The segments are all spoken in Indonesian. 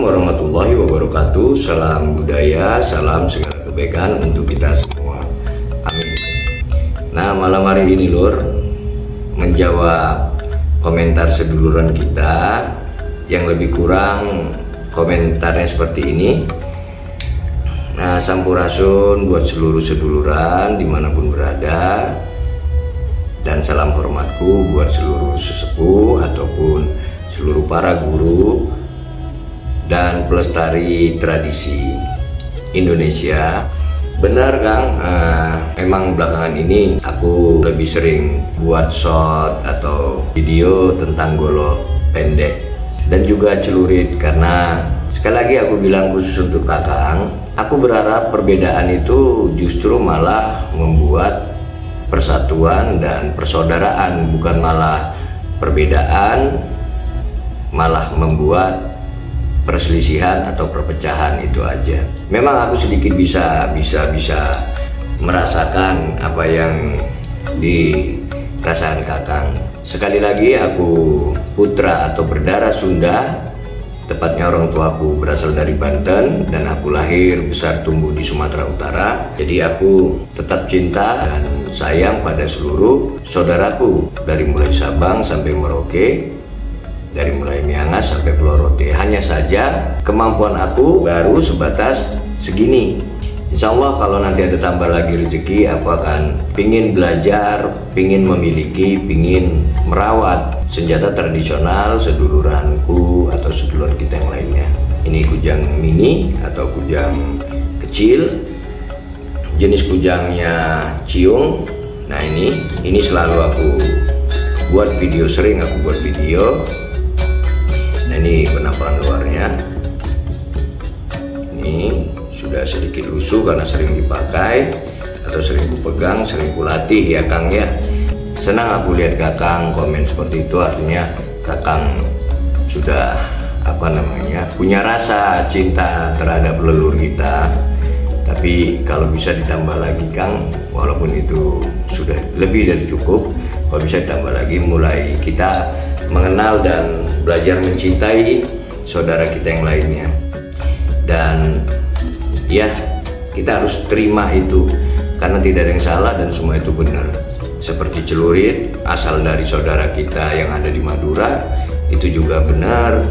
Assalamualaikum warahmatullahi wabarakatuh. Salam budaya, salam segala kebaikan untuk kita semua. Amin. Nah, malam hari ini Lur, menjawab komentar seduluran kita yang lebih kurang komentarnya seperti ini. Nah, sampurasun buat seluruh seduluran dimanapun berada, dan salam hormatku buat seluruh sesepuh ataupun seluruh para guru dan pelestari tradisi Indonesia. Benar Kang, emang belakangan ini aku lebih sering buat short atau video tentang golok pendek dan juga celurit, karena sekali lagi aku bilang khusus untuk Kakang, aku berharap perbedaan itu justru malah membuat persatuan dan persaudaraan, bukan malah perbedaan malah membuat perselisihan atau perpecahan. Itu aja. Memang aku sedikit bisa merasakan apa yang dirasakan Kakang. Sekali lagi, aku putra atau berdarah Sunda, tepatnya orang tuaku berasal dari Banten dan aku lahir besar tumbuh di Sumatera Utara. Jadi aku tetap cinta dan sayang pada seluruh saudaraku, dari mulai Sabang sampai Merauke, dari mulai Miangas sampai Pulau Rote. Hanya saja kemampuan aku baru sebatas segini. Insya Allah kalau nanti ada tambah lagi rezeki, aku akan pingin belajar, pingin memiliki, pingin merawat senjata tradisional seduluranku atau seduluran kita yang lainnya. Ini kujang mini atau kujang kecil, jenis kujangnya ciung. Nah, ini selalu aku buat video, sering aku buat video. Nah, ini penampakan luarnya. Ini sudah sedikit lusuh karena sering dipakai atau sering kupegang, sering kulatih ya Kang ya. Senang aku lihat Kakang komen seperti itu, artinya Kakang sudah punya rasa cinta terhadap leluhur kita. Tapi kalau bisa ditambah lagi Kang, walaupun itu sudah lebih dari cukup, kalau bisa ditambah lagi, mulai kita mengenal dan belajar mencintai saudara kita yang lainnya. Dan ya, kita harus terima itu, karena tidak ada yang salah dan semua itu benar. Seperti celurit asal dari saudara kita yang ada di Madura, itu juga benar.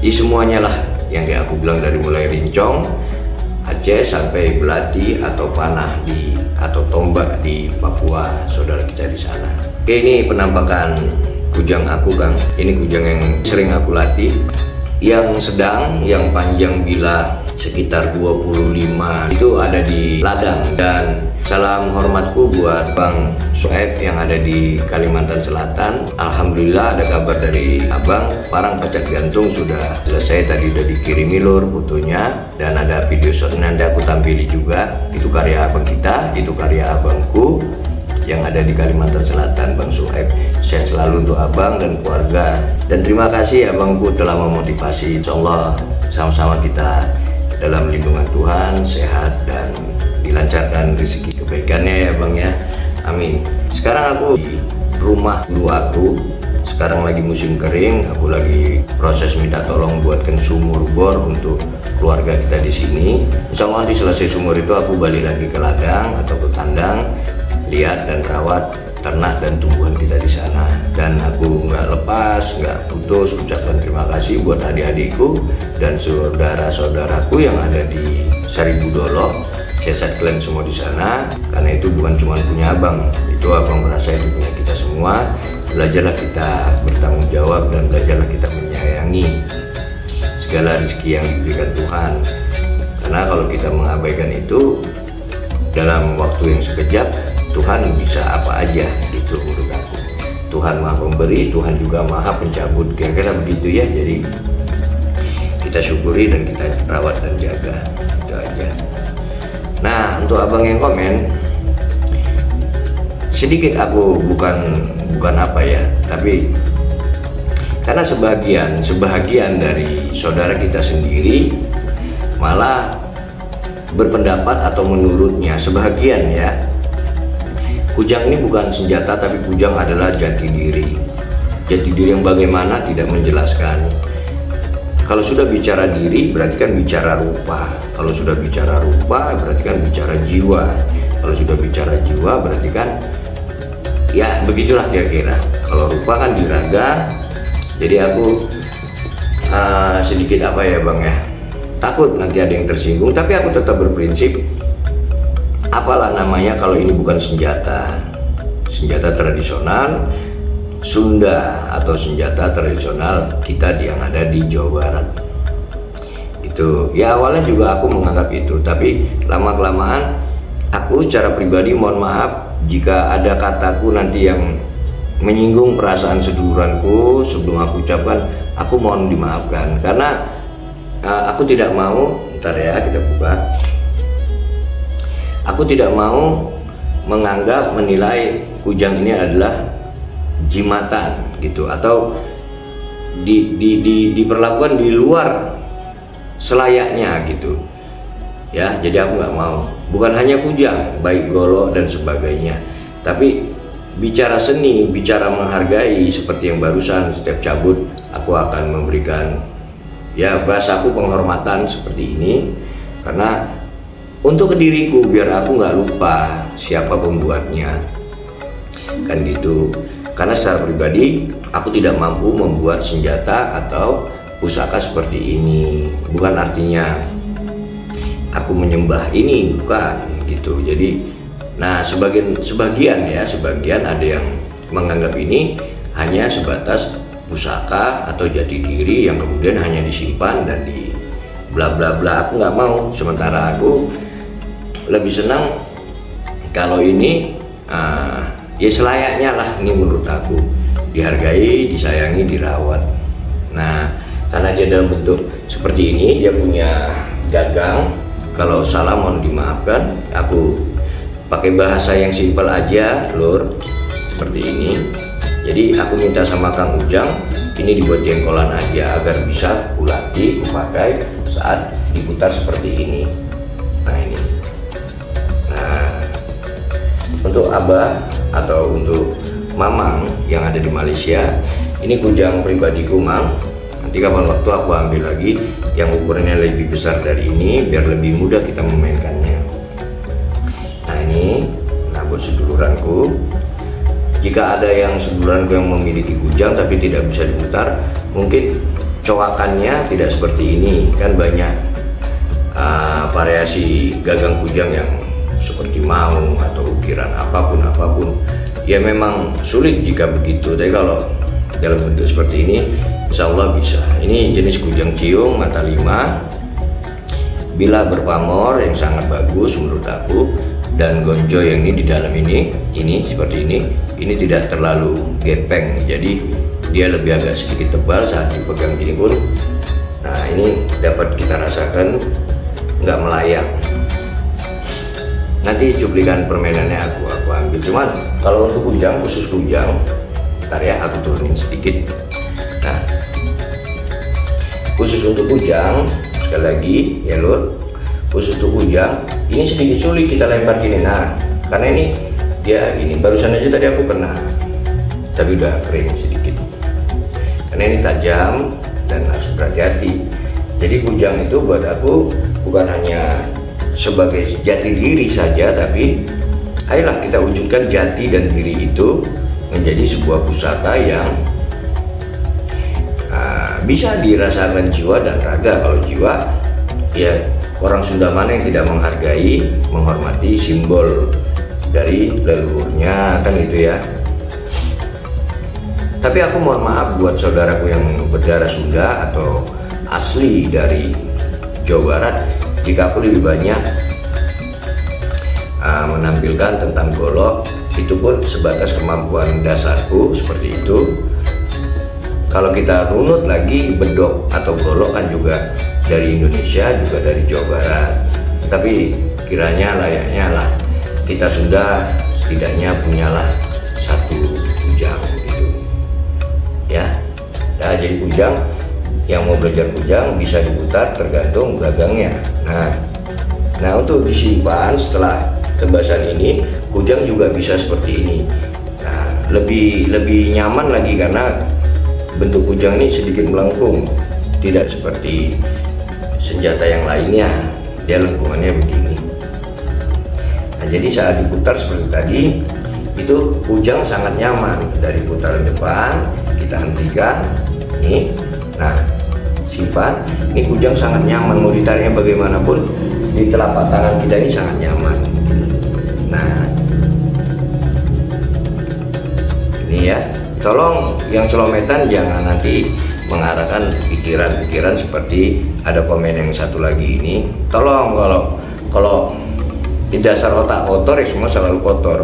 Semuanya lah yang kayak aku bilang, dari mulai rincong Aceh sampai belati atau panah atau tombak di Papua, saudara kita di sana. Oke, ini penampakan kujang aku Kang. Ini kujang yang sering aku latih, yang sedang, yang panjang bila sekitar 25 itu ada di ladang. Dan salam hormatku buat Bang Soeb yang ada di Kalimantan Selatan. Alhamdulillah ada kabar dari Abang, parang pacak gantung sudah selesai, tadi udah dikirimi Lur fotonya, dan ada video shot nanti aku tampili juga. Itu karya abang kita, itu karya abangku yang ada di Kalimantan Selatan, Bang Soeb. Sehat selalu untuk abang dan keluarga, dan terima kasih abangku telah memotivasi. Insya Allah sama-sama kita dalam lindungan Tuhan, sehat dan dilancarkan rezeki kebaikannya ya Bang ya. Amin. Sekarang aku di rumah dulu aku, sekarang lagi musim kering, aku lagi proses minta tolong buatkan sumur bor untuk keluarga kita di sini. Insya Allah nanti selesai sumur itu aku balik lagi ke ladang atau ke kandang, lihat dan rawat ternak dan tumbuhan kita di sana. Dan aku nggak lepas, nggak putus ucapkan terima kasih buat adik-adikku dan saudara-saudaraku yang ada di Saribudolo. Sehat kalian semua di sana, karena itu bukan cuma punya abang, itu abang merasa itu punya kita semua. Belajarlah kita bertanggung jawab dan belajarlah kita menyayangi segala rezeki yang diberikan Tuhan, karena kalau kita mengabaikan itu dalam waktu yang sekejap, Tuhan bisa apa aja. Itu menurut aku. Tuhan maha pemberi, Tuhan juga maha pencabut, kira-kira begitu ya. Jadi kita syukuri dan kita rawat dan jaga, itu aja. Nah, untuk abang yang komen, sedikit aku bukan apa ya, tapi karena sebahagian dari saudara kita sendiri malah berpendapat atau menurutnya sebahagian ya, kujang ini bukan senjata tapi kujang adalah jati diri. Jati diri yang bagaimana tidak menjelaskan. Kalau sudah bicara diri berarti kan bicara rupa. Kalau sudah bicara rupa berarti kan bicara jiwa. Kalau sudah bicara jiwa berarti kan ya begitulah kira-kira. Kalau rupa kan di raga. Jadi aku sedikit apa ya Bang ya, takut nanti ada yang tersinggung. Tapi aku tetap berprinsip, apalah namanya kalau ini bukan senjata tradisional Sunda atau senjata tradisional kita yang ada di Jawa Barat. Itu ya awalnya juga aku menganggap itu, tapi lama-kelamaan aku secara pribadi mohon maaf jika ada kataku nanti yang menyinggung perasaan seduluranku sebelum aku ucapkan, aku mohon dimaafkan karena aku tidak mau, ntar ya kita buka. Aku tidak mau menilai kujang ini adalah jimatan gitu atau diperlakukan di luar selayaknya gitu ya. Jadi aku nggak mau, bukan hanya kujang, baik golok dan sebagainya, tapi bicara seni, bicara menghargai seperti yang barusan setiap cabut aku akan memberikan ya bahasaku penghormatan seperti ini karena untuk ke diriku biar aku nggak lupa siapa pembuatnya kan gitu. Karena secara pribadi aku tidak mampu membuat senjata atau pusaka seperti ini. Bukan artinya aku menyembah ini, bukan gitu. Jadi nah sebagian ada yang menganggap ini hanya sebatas pusaka atau jati diri yang kemudian hanya disimpan dan di bla bla bla. Aku nggak mau. Sementara aku lebih senang kalau ini ya selayaknya lah, ini menurut aku dihargai, disayangi, dirawat. Nah karena dia dalam bentuk seperti ini, dia punya gagang. Kalau salah mohon dimaafkan, aku pakai bahasa yang simpel aja lur, seperti ini. Jadi aku minta sama Kang Ujang ini dibuat jengkolan aja agar bisa kulatih, kupakai saat diputar seperti ini. Nah ini, nah untuk Abah atau untuk Mamang yang ada di Malaysia, ini kujang pribadiku Mang. Nanti kapan waktu aku ambil lagi yang ukurannya lebih besar dari ini biar lebih mudah kita memainkannya. Nah ini, nah buat seduluranku, jika ada yang seduluranku yang memiliki kujang tapi tidak bisa diputar, mungkin coakannya tidak seperti ini kan, banyak variasi gagang kujang yang seperti maung atau ukiran apapun ya memang sulit jika begitu. Tapi kalau dalam bentuk seperti ini insya Allah bisa. Ini jenis kujang ciung mata 5 bila berpamor yang sangat bagus menurut aku, dan gonjo yang ini di dalam ini seperti ini tidak terlalu gepeng, jadi dia lebih agak sedikit tebal saat dipegang gini pun. Nah ini dapat kita rasakan nggak melayang. Nanti cuplikan permainannya aku ambil. Cuman kalau untuk kujang, khusus kujang, ntar ya aku turunin sedikit. Nah khusus untuk kujang, sekali lagi ya lur, khusus untuk kujang ini sedikit sulit kita lempar gini. Nah karena ini dia ini barusan aja tadi aku kena, tapi udah kering sedikit karena ini tajam dan harus berhati-hati. Jadi kujang itu buat aku bukan hanya sebagai jati diri saja, tapi ayolah kita wujudkan jati dan diri itu menjadi sebuah pusaka yang bisa dirasakan jiwa dan raga. Kalau jiwa ya orang Sunda mana yang tidak menghargai, menghormati simbol dari leluhurnya kan itu ya. Tapi aku mohon maaf buat saudaraku yang berdarah Sunda atau asli dari Jawa Barat jika aku lebih banyak menampilkan tentang golok, itu pun sebatas kemampuan dasarku seperti itu. Kalau kita runut lagi, bedok atau golok kan juga dari Indonesia, juga dari Jawa Barat. Tapi kiranya layaknya lah kita sudah setidaknya punyalah satu kujang gitu ya. Nah, jadi kujang yang mau belajar kujang bisa diputar tergantung gagangnya. Nah untuk disimpan setelah tebasan ini, kujang juga bisa seperti ini. Nah, lebih nyaman lagi karena bentuk kujang ini sedikit melengkung, tidak seperti senjata yang lainnya, dia lengkungannya begini. Nah, jadi saat diputar seperti tadi, itu kujang sangat nyaman. Dari putaran depan kita hentikan, nih, nah simpan. Ini kujang sangat nyaman, mau ditariknya bagaimanapun di telapak tangan kita ini sangat nyaman. Nah, ini ya, tolong yang celometan jangan nanti mengarahkan pikiran-pikiran seperti ada komen yang satu lagi ini. Tolong kalau di dasar otak kotor ya semua selalu kotor.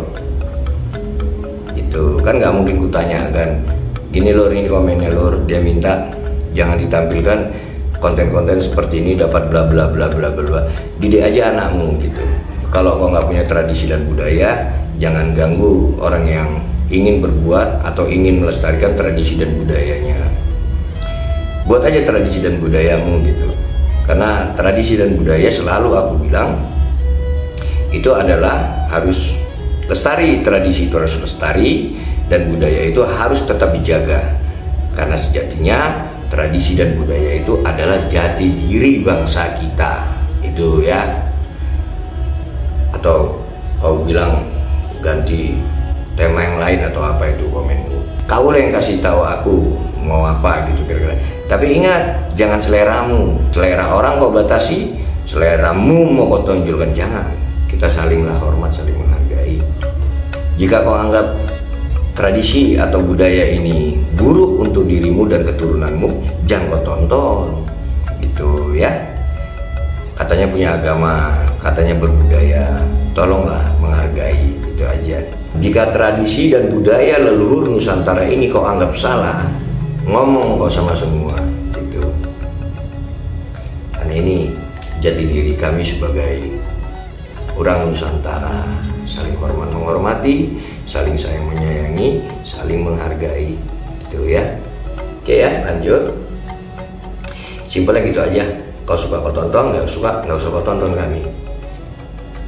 Itu kan nggak mungkin kutanya kan, gini lor, ini komennya lor, dia minta jangan ditampilkan konten-konten seperti ini dapat bla bla bla bla bla. Didik aja anakmu gitu. Kalau kau nggak punya tradisi dan budaya, jangan ganggu orang yang ingin berbuat atau ingin melestarikan tradisi dan budayanya. Buat aja tradisi dan budayamu gitu. Karena tradisi dan budaya selalu aku bilang itu adalah harus lestari, tradisi itu harus lestari dan budaya itu harus tetap dijaga. Karena sejatinya tradisi dan budaya itu adalah jati diri bangsa kita. Itu ya. Atau kau bilang ganti tema yang lain atau apa itu komenmu. Kau yang kasih tahu aku mau apa gitu kira-kira. Tapi ingat, jangan seleramu. Selera orang kau batasi, seleramu mau kau tonjolkan, jangan. Kita salinglah hormat, saling menghargai. Jika kau anggap tradisi atau budaya ini buruk untuk dirimu dan keturunanmu, jangan kau tonton. Gitu ya. Katanya punya agama, katanya berbudaya, tolonglah menghargai, itu aja. Jika tradisi dan budaya leluhur Nusantara ini kau anggap salah, ngomong kau sama semua gitu. Karena ini jati diri kami sebagai orang Nusantara, saling hormat menghormati, saling sayang menyayangi, saling menghargai, itu ya. Oke ya, lanjut. Simpelnya gitu aja. Kau suka kau tonton, nggak usah kau tonton kami.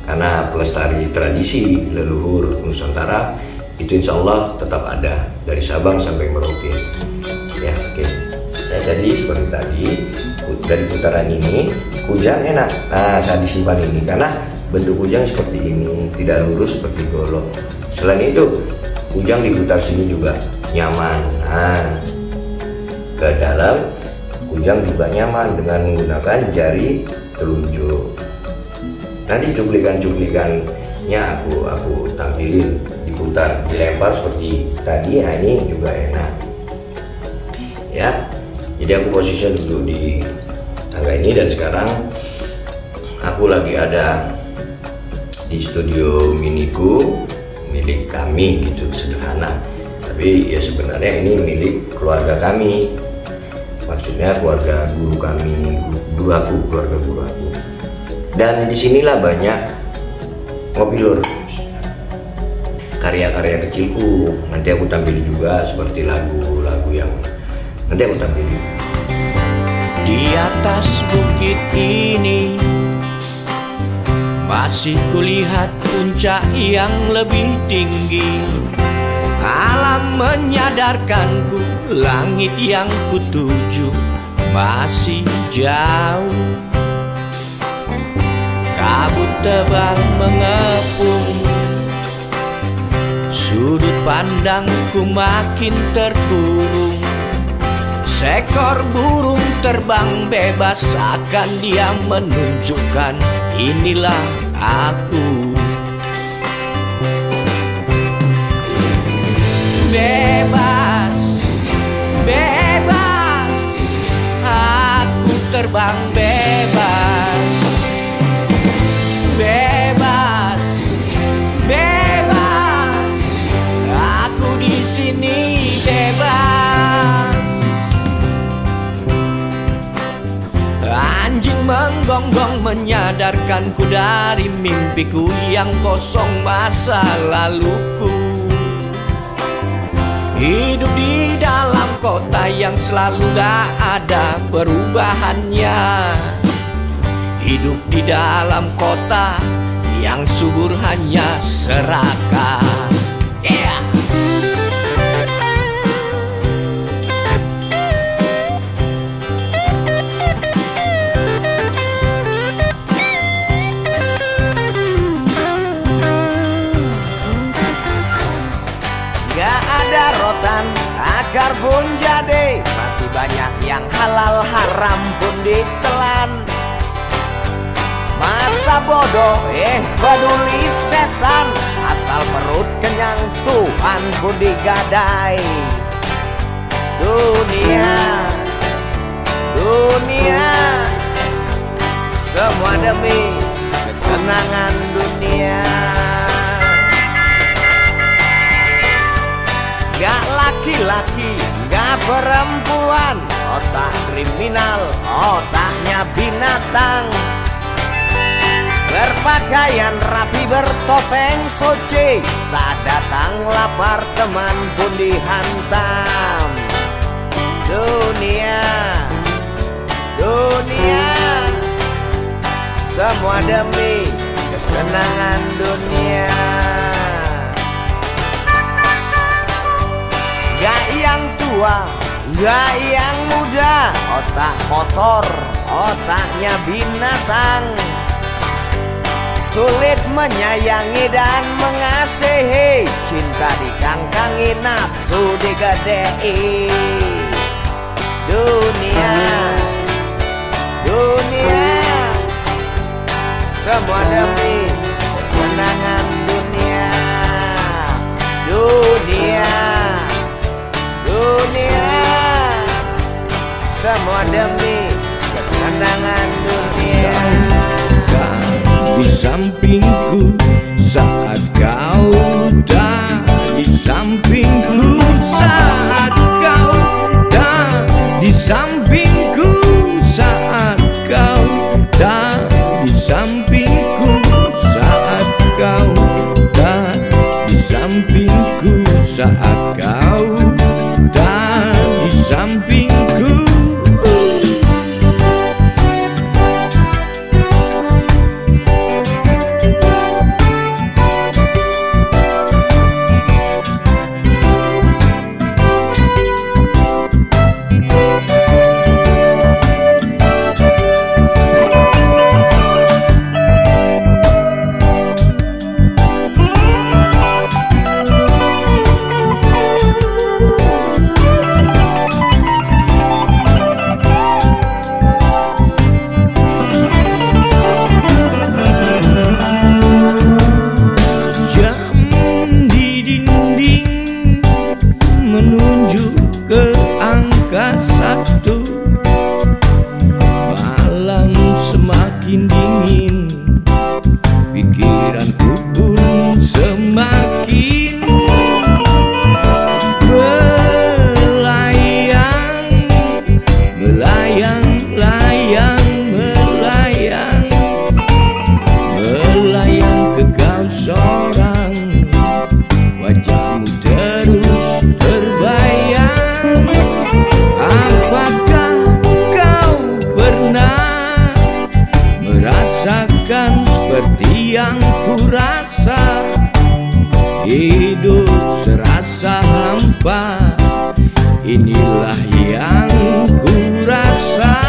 Karena pelestari tradisi leluhur Nusantara itu insya Allah tetap ada dari Sabang sampai Merauke. Ya, oke. Ya, jadi seperti tadi dari putaran ini kujang enak. Nah, saat disimpan ini karena bentuk kujang seperti ini, tidak lurus seperti golok. Selain itu, kujang diputar sini juga nyaman. Nah, ke dalam kujang juga nyaman dengan menggunakan jari telunjuk. Nanti cuplikan-cuplikannya aku tampilin, diputar, dilempar seperti tadi. Nah, ini juga enak. Ya, jadi aku posisinya duduk di tangga ini dan sekarang aku lagi ada di studio miniku, milik kami gitu, sederhana. Tapi ya sebenarnya ini milik keluarga kami. Maksudnya keluarga guru kami, keluarga guru aku. Dan disinilah banyak ngopi lur, karya-karya kecilku. Nanti aku tampil juga seperti lagu-lagu yang nanti aku tampilin. Di atas bukit ini masih kulihat puncak yang lebih tinggi. Alam menyadarkanku, langit yang kutuju masih jauh. Kabut tebal mengepung, sudut pandangku makin terkurung. Seekor burung terbang bebas, akan dia menunjukkan inilah aku. Bebas, bebas, aku terbang bebas. Bebas, bebas, aku di sini bebas. Anjing menggonggong menyadarkanku dari mimpiku yang kosong masa laluku. Hidup di dalam kota yang selalu gak ada perubahannya. Hidup di dalam kota yang subur hanya serakah. Yeah. pun jadi, masih banyak yang halal haram pun ditelan. Masa bodoh peduli setan, asal perut kenyang Tuhan pun digadai. Dunia, dunia, semua demi kesenangan dunia. Gak laki-laki, gak perempuan, otak kriminal, otaknya binatang. Berpakaian rapi, bertopeng soce, saat datang lapar teman pun dihantam. Dunia, dunia, semua demi kesenangan dunia. Gak yang tua, gak yang muda, otak kotor, otaknya binatang. Sulit menyayangi dan mengasihi, cinta dikangkangi, nafsu digadei. Dunia, dunia, semua demi kesenangan dunia. Dunia, dunia, semua demi kesenangan dunia. Di sampingku saat kau tak di sampingku, saat kau tak di sampingku, saat kau tak di sampingku, saat kau tak di sampingku, saat kau tak di sampingku. Menunjuk ke angka 1, malam semakin dingin, pikiranku pun semakin melayang, melayang, layang, melayang, melayang ke kau seorang, wajahmu terus terbayang. Apakah kau pernah merasakan seperti yang kurasa? Hidup serasa hampa, inilah yang kurasa.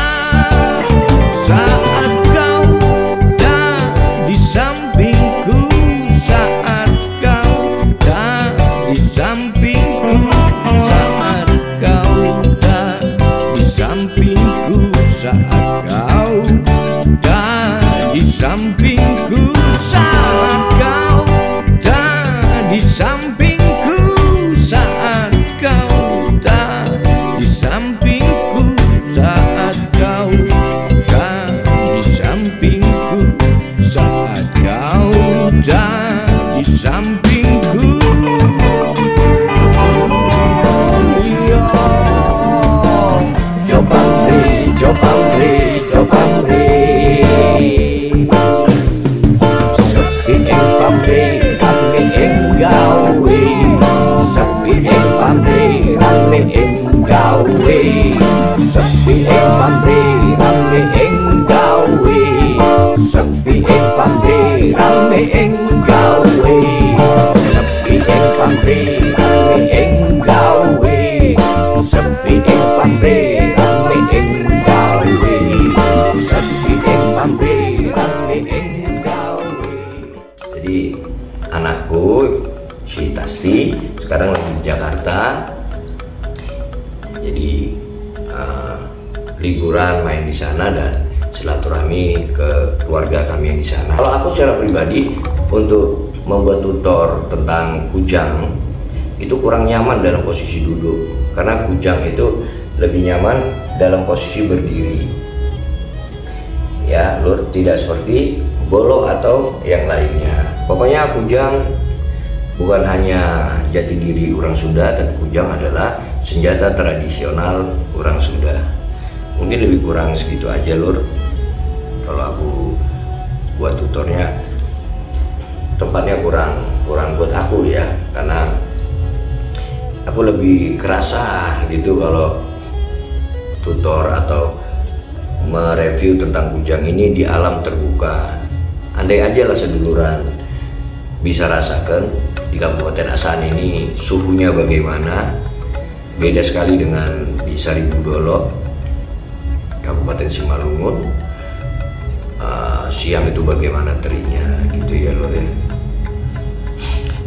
Saat kau tak di sampingku, saat kau tak di sampingku, saat kau tak di sampingku, saat kau tak di sampingku, saat kau tak di sampingku, saat kau tak di sampingku, saat kau tak di sampingku, saat kau tak di sampingku. Jopamri, sepi ing pamri rame ing gawe, sepi ing pamri rame ing gawe, sepi ing pamri rame ing gawe, sepi ing pamri rame ing gawe, sepi ing pamri rame ing gawe, sepi ing pamri rame ing gawe, sepi ing pamri rame ing gawe. Jadi anakku si Tasti sekarang lagi di Jakarta. jadi liburan main di sana dan silaturahmi ke keluarga kami yang di sana. Kalau aku secara pribadi untuk membuat tutor tentang kujang itu kurang nyaman dalam posisi duduk, karena kujang itu lebih nyaman dalam posisi berdiri. Ya, Lur, tidak seperti Golo atau yang lainnya. Pokoknya kujang bukan hanya jati diri orang Sunda, tapi kujang adalah senjata tradisional orang Sunda. Mungkin lebih kurang segitu aja, Lur. Kalau aku buat tutornya, tempatnya kurang buat aku ya, karena aku lebih kerasa gitu kalau tutor atau mereview tentang kujang ini di alam terbuka. Andai aja lah seduluran bisa rasakan di Kabupaten Asahan ini suhunya bagaimana, beda sekali dengan di Saribudolo, Kabupaten Simalungun. Siang itu bagaimana terinya gitu ya, Lur ya.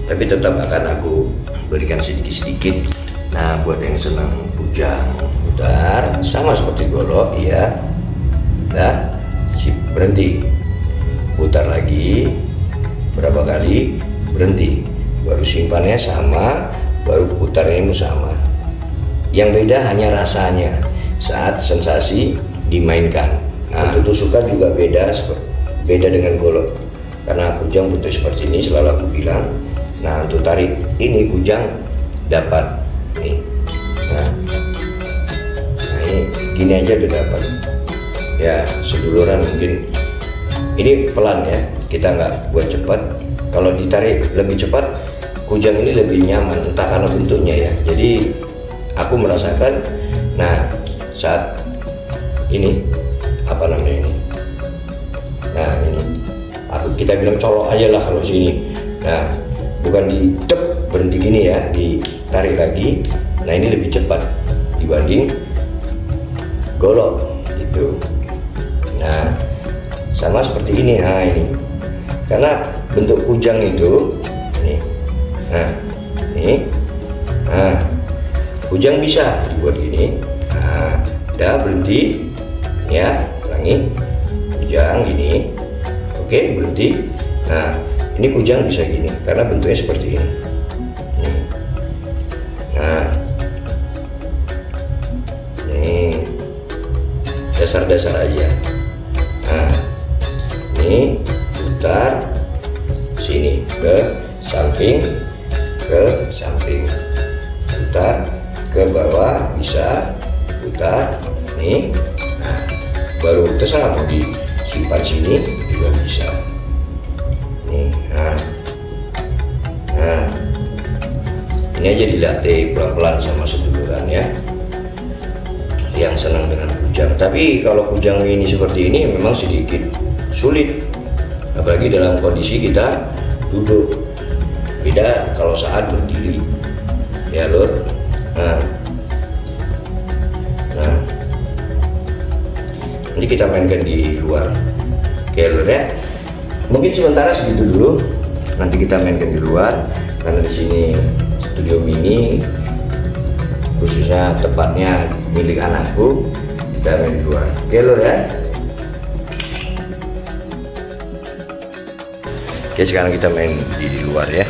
Tapi tetap akan aku berikan sedikit-sedikit. Nah, buat yang senang kujang, putar sama seperti Golo ya. Nah, berhenti, putar lagi berapa kali, berhenti, baru simpannya sama, baru putarnya sama. Yang beda hanya rasanya saat sensasi dimainkan. Nah, untuk tusukan juga beda dengan Golo, karena kujang butuh seperti ini selalu aku bilang. Nah, untuk tarik ini kujang dapat nih. Nah ini gini aja udah dapat ya, seduluran. Mungkin ini pelan ya, kita nggak buat cepat. Kalau ditarik lebih cepat, kujang ini lebih nyaman, entah karena bentuknya ya. Jadi aku merasakan, nah saat ini apa namanya ini, nah ini kita bilang colok aja lah kalau sini. Nah, bukan ditep berhenti gini ya, ditarik lagi. Nah, ini lebih cepat dibanding Golo itu. Nah, sama seperti ini. Nah, ini karena bentuk kujang itu nih. Nah, ini. Nah, kujang bisa dibuat gini. Nah, udah berhenti ya, ulangi. Kujang gini. Oke, berhenti. Nah, ini kujang bisa gini karena bentuknya seperti ini. Nah, ini dasar-dasar aja. Nah, ini putar sini ke samping, putar ke bawah bisa, putar nih. Nah, baru terserah mau disimpan sini juga bisa. Nih, nah, ini aja dilatih pelan-pelan sama seduluran ya, yang senang dengan kujang. Tapi kalau kujang ini seperti ini memang sedikit sulit, apalagi dalam kondisi kita duduk. Beda kalau saat berdiri ya, Lur. Nah, nanti kita mainkan di luar. Oke, Lur ya. Mungkin sementara segitu dulu. Nanti kita mainkan di luar, karena di sini studio mini, khususnya tempatnya milik anakku. Kita main di luar. Oke, Lur ya. Oke, sekarang kita main di luar ya.